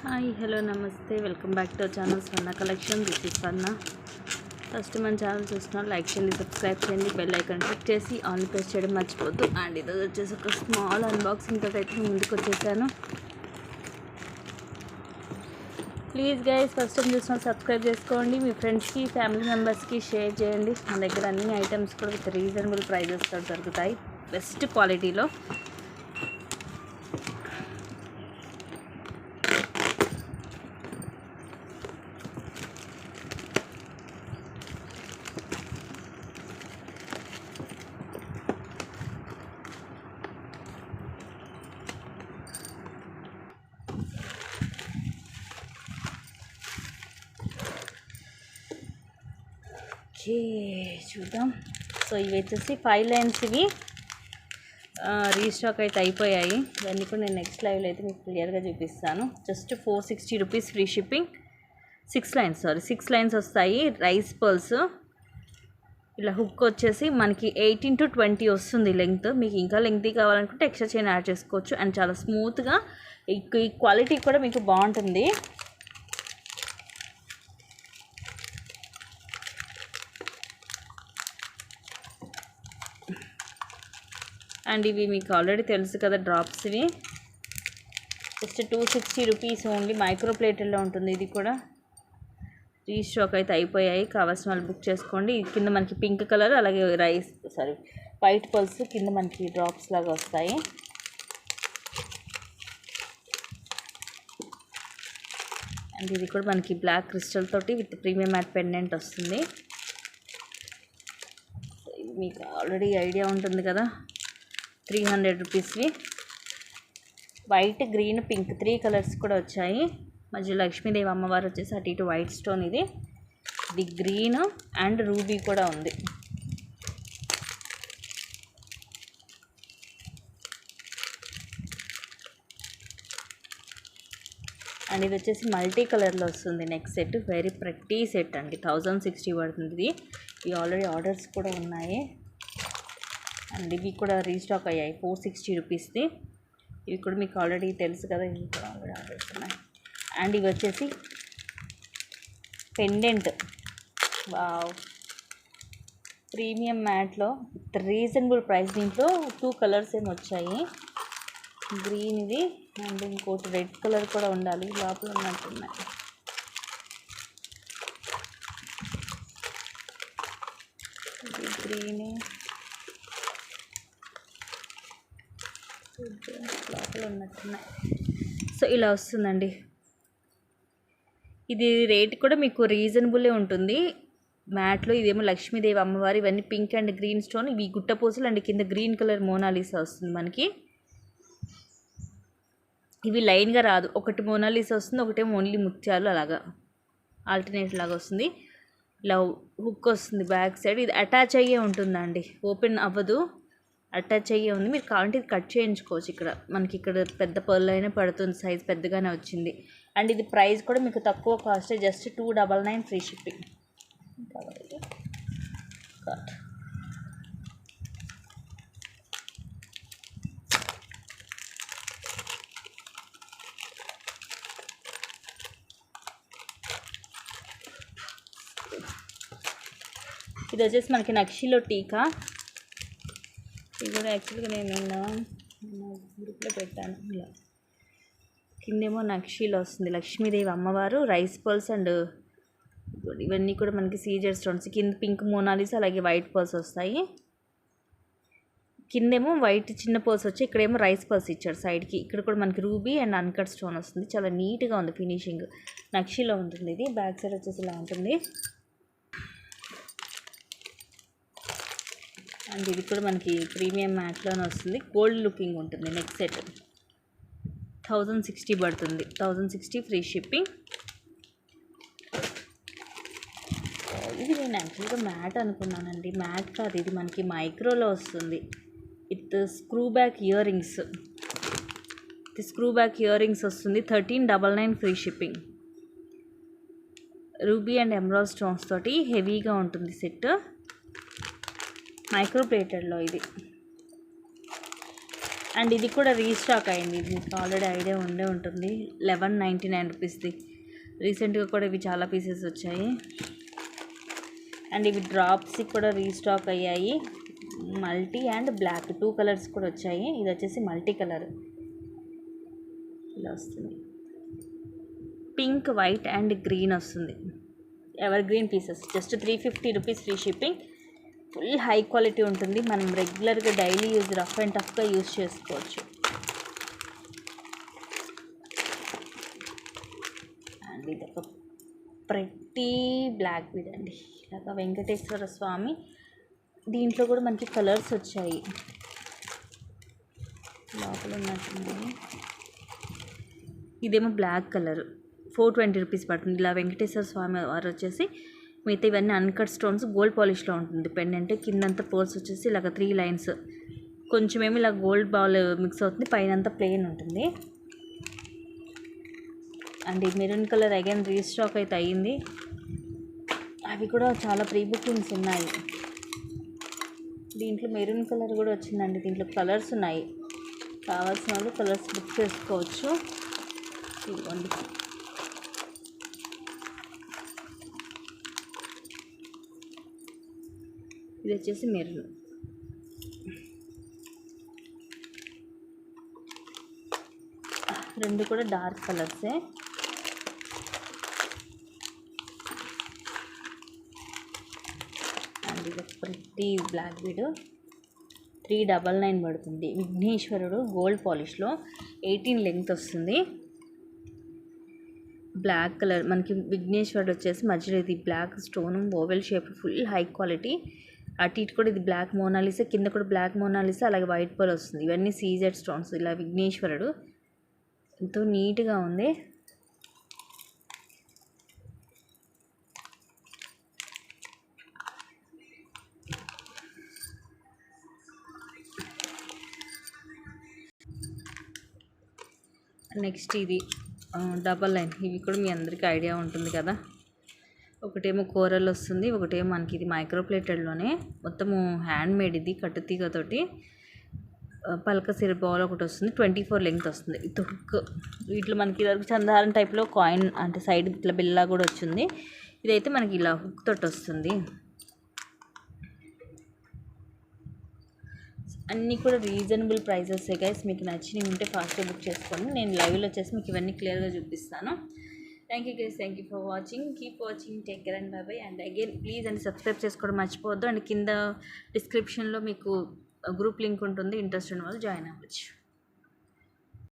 Hi hello నమస్తే welcome back to our channel Swarna collection. This is Swarna. First మన channel చూస్తున్నారు, like చేయండి, subscribe చేయండి, bell icon click చేసి all press చేయడం మర్చిపోద్దు. అండ్ ఇది వచ్చేసి ఒక స్మాల్ అన్బాక్సింగ్ తోటి అయితే ముందుకు వచ్చేసాను. ప్లీజ్ గైస్, ఫస్ట్ టైం చూసిన సబ్స్క్రైబ్ చేసుకోండి, మీ ఫ్రెండ్స్కి ఫ్యామిలీ మెంబర్స్కి షేర్ చేయండి. మన దగ్గర అన్ని ఐటమ్స్ కూడా విత్ రీజనబుల్ ప్రైజెస్తో దొరుకుతాయి, బెస్ట్ క్వాలిటీలో. చూద్దాం. సో ఇవి వచ్చేసి 5 లైన్స్, ఇవి రీస్టాక్ అయితే అయిపోయాయి. ఇవన్నీ కూడా నేను నెక్స్ట్ లైవ్లో అయితే మీకు క్లియర్గా చూపిస్తాను. Just 460 rupees free shipping. 6 lines వస్తాయి. రైస్ పర్ల్స్ ఇలా హుక్ వచ్చేసి మనకి 18 to 20 వస్తుంది లెంగ్త్. మీకు ఇంకా లెంగ్తీ కావాలనుకుంటే ఎక్స్ట్రా చైన్ యాడ్ చేసుకోవచ్చు. అండ్ చాలా స్మూత్గా, ఈ క్వాలిటీ కూడా మీకు బాగుంటుంది. అండ్ ఇవి మీకు ఆల్రెడీ తెలుసు కదా, డ్రాప్స్. ఇవి జస్ట్ 260 రూపీస్ ఓన్లీ. మైక్రో ప్లేటర్లో ఉంటుంది. ఇది కూడా రీస్టాక్ అయితే అయిపోయాయి. కావాల్సిన వాళ్ళు బుక్ చేసుకోండి. కింద మనకి పింక్ కలర్, అలాగే వైట్ పల్స్ కింద మనకి డ్రాప్స్ లాగా వస్తాయి. అండ్ ఇది కూడా మనకి బ్లాక్ క్రిస్టల్ తోటి విత్ ప్రీమియం మ్యాట్ పెండెంట్ వస్తుంది. మీకు ఆల్రెడీ ఐడియా ఉంటుంది కదా. 300 రూపీస్వి. వైట్, గ్రీన్, పింక్ 3 కలర్స్ కూడా వచ్చాయి. మధ్య లక్ష్మీదేవి అమ్మవారు వచ్చేసి అటు ఇటు వైట్ స్టోన్. ఇది గ్రీన్ అండ్ రూబీ కూడా ఉంది. అండ్ ఇది వచ్చేసి మల్టీ కలర్లో వస్తుంది. Next set very pretty set అండి. 1060 పడుతుంది ఇది. ఇవి ఆల్రెడీ ఆర్డర్స్ కూడా ఉన్నాయి. అండ్ ఇవి కూడా రీస్టాక్ అయ్యాయి 460 రూపీస్ది. ఇవి కూడా మీకు ఆల్రెడీ తెలుసు కదా, ఇవి కూడా ఆల్రెడీ ఆర్డర్స్ ఉన్నాయి. అండ్ ఇవి వచ్చేసి పెండెంట్. వావ్, ప్రీమియం మ్యాట్లో విత్ రీజనబుల్ ప్రైస్. దీంట్లో 2 కలర్స్ ఏమి వచ్చాయి. గ్రీన్ ఇది అండ్ ఇంకోటి రెడ్ కలర్ కూడా ఉండాలి, లోపల ఉన్నట్టున్నాయి. ఇది గ్రీన్, లోపల ఉన్నట్టున్నాయి. సో ఇలా వస్తుందండి. ఇది రేట్ కూడా మీకు రీజనబుల్లే ఉంటుంది. మ్యాట్లో ఇదేమో లక్ష్మీదేవి అమ్మవారి, ఇవన్నీ పింక్ అండ్ గ్రీన్ స్టోన్. ఇవి గుట్టపూసలు అండ్ కింద గ్రీన్ కలర్ మోనాలిసా వస్తుంది మనకి. ఇవి లైన్గా రాదు, ఒకటి మోనాలిసా వస్తుంది, ఒకటేమో ఓన్లీ ముత్యాలు, అలాగా ఆల్టర్నేట్ లాగా వస్తుంది. ఇలా హుక్ వస్తుంది బ్యాక్ సైడ్. ఇది అటాచ్ అయ్యే ఉంటుందండి, ఓపెన్ అవ్వదు, అటాచ్ అయ్యే ఉంది. మీరు కావాలంటే ఇది కట్ చేయించుకోవచ్చు. ఇక్కడ మనకి ఇక్కడ పెద్ద పర్ల్ అయినా పడుతుంది, సైజ్ పెద్దగానే వచ్చింది. అండ్ ఇది ప్రైస్ కూడా మీకు తక్కువ కాస్టే, జస్ట్ 299 ఫ్రీ షిప్పింగ్. ఇది వచ్చేసి మనకి నక్షిలో టీకా. ఇది కూడా యాక్చువల్గా నేను గ్రూప్లో పెట్టాను. ఇలా కిందేమో నక్షీలో వస్తుంది లక్ష్మీదేవి అమ్మవారు, రైస్ పర్ల్స్ అండ్ ఇవన్నీ కూడా మనకి సీజర్ స్టోన్స్. కింద పింక్ మోనాలిస్, అలాగే వైట్ పర్ల్స్ వస్తాయి. కిందేమో వైట్ చిన్న పర్ల్స్ వచ్చి, ఇక్కడేమో రైస్ పర్ల్స్ ఇచ్చాడు సైడ్కి. ఇక్కడ కూడా మనకి రూబీ అండ్ అన్కట్ స్టోన్ వస్తుంది. చాలా నీట్గా ఉంది ఫినిషింగ్. నక్షీలో ఉంటుంది ఇది. బ్యాక్ సైడ్ వచ్చేసి ఇలా ఉంటుంది. అండ్ ఇది కూడా మనకి ప్రీమియం మ్యాట్లోనే వస్తుంది. గోల్డ్ లుకింగ్ ఉంటుంది. నెక్స్ట్ సెట్ 1060 పడుతుంది. 1060 ఫ్రీ షిప్పింగ్. ఇది నేను యాక్చువల్గా మ్యాట్ అనుకున్నానండి, మ్యాట్ కాదు. ఇది మనకి మైక్రోలో వస్తుంది with screw back ear rings. Screw back ear rings వస్తుంది. 1399 free shipping. Ruby and emerald stones తోటి హెవీగా ఉంటుంది సెట్. మైక్రో ప్లేటెడ్లో ఇది. అండ్ ఇది కూడా రీస్టాక్ అయింది, ఇది మీకు ఆల్రెడీ ఐడియా ఉండే ఉంటుంది. 1199 రూపీస్ది. రీసెంట్గా కూడా ఇవి చాలా పీసెస్ వచ్చాయి. అండ్ ఇవి డ్రాప్స్ కూడా రీస్టాక్ అయ్యాయి. మల్టీ అండ్ బ్లాక్ 2 కలర్స్ కూడా వచ్చాయి. ఇది వచ్చేసి మల్టీ కలర్ ఇలా వస్తుంది. పింక్, వైట్ అండ్ గ్రీన్ వస్తుంది. Ever green pieces. Just 350 rupees free shipping. Full high quality ఉంటుంది. మనం రెగ్యులర్గా డైలీ యూజ్, రఫ్ అండ్ టఫ్గా యూజ్ చేసుకోవచ్చు. అండ్ ఇది ఒక ప్రతి బ్లాక్ బీడ్ అండి, ఇలాగా వెంకటేశ్వర స్వామి. దీంట్లో కూడా మనకి కలర్స్ వచ్చాయి. లోపల ఉన్నట్టుంది. ఇదేమో బ్లాక్ కలర్, 420 రూపీస్ పడుతుంది. ఇలా వెంకటేశ్వర స్వామి వారు వచ్చేసి, మిగతా ఇవన్నీ అన్కట్ స్టోన్స్, గోల్డ్ పాలిష్లో ఉంటుంది పెండెంట్. కిందంతా పర్ల్స్ వచ్చేసి ఇలాగ 3 లైన్స్, కొంచెం ఏమి ఇలా గోల్డ్ బాల్ మిక్స్ అవుతుంది, పైనంతా ప్లెయిన్ ఉంటుంది. అండ్ ఈ మెరూన్ కలర్ అగైన్ రీస్టాక్ అయితే అయ్యింది. అవి కూడా చాలా ప్రీ బుకింగ్స్ ఉన్నాయి. దీంట్లో మెరూన్ కలర్ కూడా వచ్చిందండి. దీంట్లో కలర్స్ ఉన్నాయి, కావాల్సిన వాళ్ళు కలర్స్ బుక్ చేసుకోవచ్చు. ఇవ్వండి. ఇది వచ్చేసి మెరూన్. రెండు కూడా డార్క్ కలర్సే. అండ్ ఇది ప్రతి బ్లాక్ బీడ్ 399 పడుతుంది. విఘ్నేశ్వరుడు గోల్డ్ పాలిష్లో 18 లెంగ్త్ వస్తుంది. బ్లాక్ కలర్ మనకి విఘ్నేశ్వరుడు వచ్చేసి మధ్యలో ఇది black stone oval shape, full high quality. అటు ఇటు కూడా ఇది బ్లాక్ మోనాలిసా, కింద కూడా బ్లాక్ మోనాలిసా, అలాగే వైట్ పర్ల్ వస్తుంది. ఇవన్నీ సీజెడ్ స్టోన్స్. ఇలా విఘ్నేశ్వరుడు ఎంతో నీట్గా ఉంది. నెక్స్ట్ ఇది డబల్ లైన్. ఇవి కూడా మీ అందరికీ ఐడియా ఉంటుంది కదా. ఒకటేమో కోరల్ వస్తుంది, ఒకటేమో మనకి ఇది మైక్రోప్లేటెడ్లోనే మొత్తము హ్యాండ్ మేడ్. ఇది కట్టుతీగతోటి పలక సిరప్ బాల్ ఒకటి వస్తుంది, 24 లెంగ్త్ వస్తుంది. ఇది హుక్. వీటిలో మనకి ఇదివరకు చందారం టైప్లో కాయిన్ అంటే సైడ్ ఇట్లా బిల్లా కూడా వచ్చింది. ఇదైతే మనకి ఇలా హుక్ తోటి వస్తుంది. అన్నీ కూడా రీజనబుల్ ప్రైజెస్ గైస్. మీకు నచ్చినవి ఉంటే ఫాస్ట్గా బుక్ చేసుకోండి. నేను లైవ్లో వచ్చేసి మీకు ఇవన్నీ క్లియర్గా చూపిస్తాను. Thank you guys, thank you for watching. Keep watching, take care and by by. And again please and subscribe చేసుకోవడం మర్చిపోవద్దు. అండ్ కింద డిస్క్రిప్షన్లో మీకు గ్రూప్ లింక్ ఉంటుంది, ఇంట్రెస్ట్ ఉన్న వాళ్ళు జాయిన్ అవ్వచ్చు.